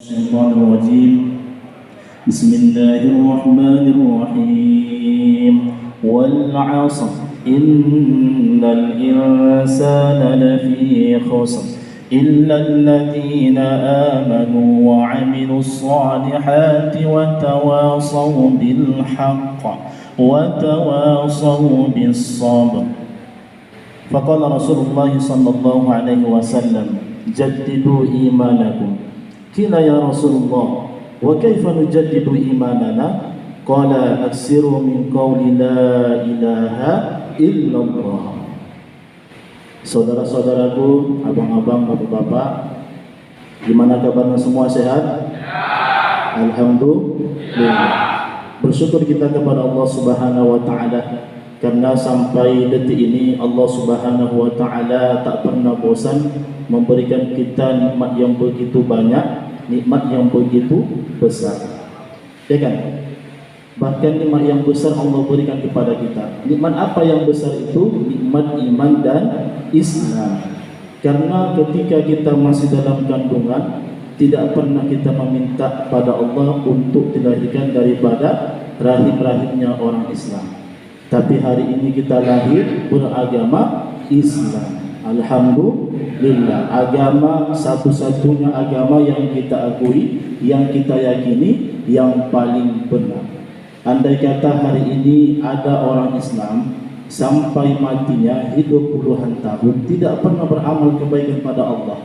الشيطان الرجيم بسم الله الرحمن الرحيم والعصر إن الإنسان لفي خسر إلا الذين آمنوا وعملوا الصالحات وتواصوا بالحق وتواصوا بالصبر. فقال رسول الله صلى الله عليه وسلم جددوا إيمانكم. قيل يا رسول الله وكيف نجدد إيماننا؟ قال أكثروا من قول لا إله إلا الله. Saudara-saudaraku, abang-abang, bapak-bapak, gimana kabarnya semua, sehat? Alhamdulillah. Bersyukur kita kepada Allah Subhanahu wa taala karena sampai detik ini Allah Subhanahu wa taala tak pernah bosan memberikan kita nikmat yang begitu banyak, nikmat yang begitu besar. Ya kan? Bahkan nikmat yang besar Allah berikan kepada kita. Nikmat apa yang besar itu? Nikmat iman dan Islam. Karena ketika kita masih dalam kandungan, tidak pernah kita meminta pada Allah untuk dilahirkan daripada rahim-rahimnya orang Islam. Tapi hari ini kita lahir beragama Islam. Alhamdulillah, agama satu-satunya agama yang kita akui, yang kita yakini, yang paling benar. Andai kata hari ini ada orang Islam sampai matinya hidup puluhan tahun tidak pernah beramal kebaikan pada Allah,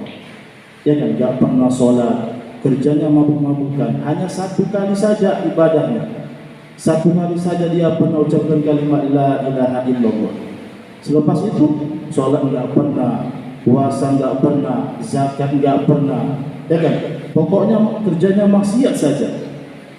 ya kan, gak pernah sholat, kerjanya mabuk-mabukan, hanya satu kali saja ibadahnya, satu kali saja dia pernah ucapkan kalimat la ilaha illallah. Selepas itu sholat gak pernah, puasa gak pernah, zakat gak pernah, ya kan, pokoknya kerjanya maksiat saja.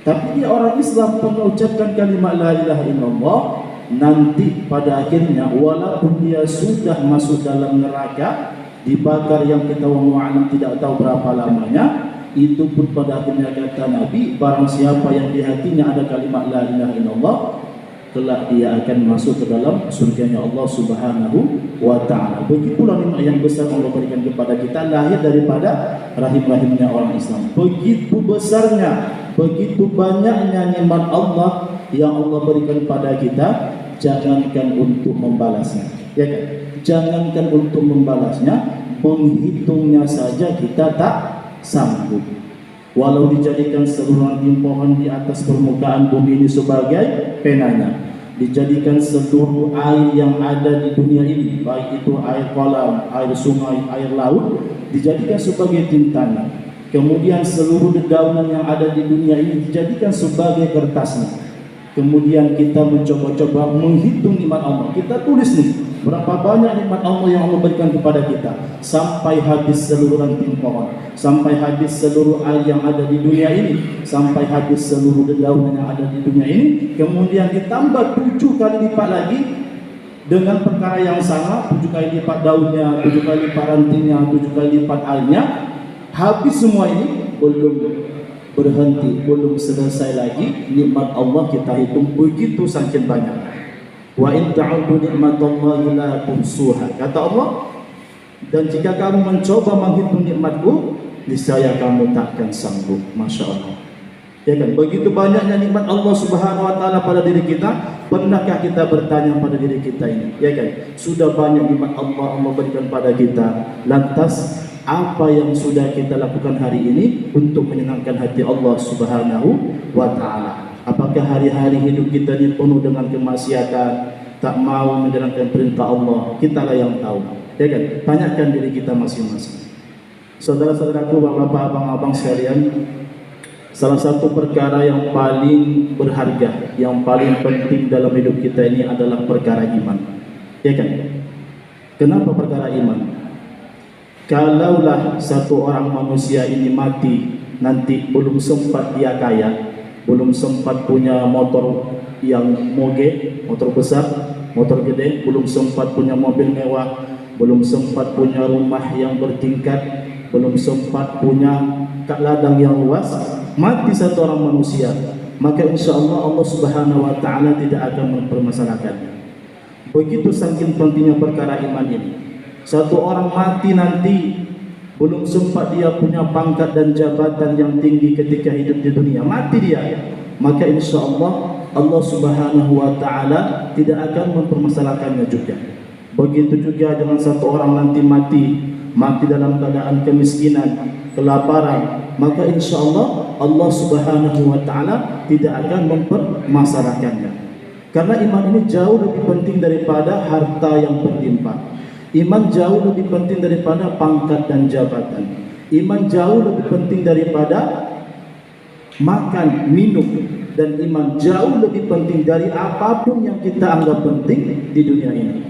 Tapi dia orang Islam pernah ucapkan kalimat la ilaha illallah, nanti pada akhirnya walaupun dia sudah masuk dalam neraka, dibakar yang kita wallahu tidak tahu berapa lamanya, itu pun pada akhirnya kata Nabi, barang siapa yang di hatinya ada kalimat la ilaha illallah, kelak dia akan masuk ke dalam surganya Allah Subhanahu wa taala. Begitulah nikmat yang besar Allah berikan kepada kita, lahir daripada rahim-rahimnya orang Islam. Begitu besarnya, begitu banyaknya nikmat Allah yang Allah berikan pada kita, jangankan untuk membalasnya, ya kan? Jangankan untuk membalasnya, menghitungnya saja kita tak sanggup. Walau dijadikan seluruh ranting pohon di atas permukaan bumi ini sebagai penanya, dijadikan seluruh air yang ada di dunia ini, baik itu air kolam, air sungai, air laut, dijadikan sebagai tintanya, kemudian seluruh dedaunan yang ada di dunia ini dijadikan sebagai kertasnya, kemudian kita mencoba-coba menghitung nikmat Allah, kita tulis nih berapa banyak nikmat Allah yang Allah berikan kepada kita, sampai habis seluruh ranting pohon, sampai habis seluruh air yang ada di dunia ini, sampai habis seluruh dedaunan yang ada di dunia ini, kemudian ditambah 7 kali lipat lagi dengan perkara yang sama, 7 kali lipat daunnya, 7 kali lipat rantingnya, 7 kali lipat airnya, habis semua ini belum berhenti, belum selesai lagi nikmat Allah kita hitung begitu saking banyak. Wa in ta'uddu ni'matallahi la tuhsuha, kata Allah, dan jika kamu mencoba menghitung nikmatku, niscaya kamu takkan sanggup. Masya Allah, ya kan? Begitu banyaknya nikmat Allah Subhanahu wa taala pada diri kita, pernahkah kita bertanya pada diri kita ini, ya kan? Sudah banyak nikmat Allah berikan pada kita, lantas apa yang sudah kita lakukan hari ini untuk menyenangkan hati Allah Subhanahu wa taala? Apakah hari-hari hidup kita ini penuh dengan kemaksiatan, tak mau menjalankan perintah Allah? Kitalah yang tahu, ya kan? Tanyakan diri kita masing-masing. Saudara-saudaraku, bapak-bapak, abang-abang sekalian, salah satu perkara yang paling berharga, yang paling penting dalam hidup kita ini adalah perkara iman, ya kan? Kenapa perkara iman? Kalaulah satu orang manusia ini mati, nanti belum sempat dia kaya, belum sempat punya motor yang moge, motor besar, motor gede, belum sempat punya mobil mewah, belum sempat punya rumah yang bertingkat, belum sempat punya ladang yang luas, mati satu orang manusia, maka insya Allah Allah Subhanahu wa taala tidak akan mempermasalahkannya. Begitu saking pentingnya perkara iman ini. Satu orang mati nanti belum sempat dia punya pangkat dan jabatan yang tinggi ketika hidup di dunia, mati dia, maka insya Allah Allah Subhanahu wa Ta'ala tidak akan mempermasalahkannya juga. Begitu juga dengan satu orang nanti mati dalam keadaan kemiskinan, kelaparan, maka insya Allah Allah Subhanahu wa Ta'ala tidak akan mempermasalahkannya. Karena iman ini jauh lebih penting daripada harta yang berlimpah. Iman jauh lebih penting daripada pangkat dan jabatan. Iman jauh lebih penting daripada makan, minum. Dan iman jauh lebih penting dari apapun yang kita anggap penting di dunia ini. Kenapa?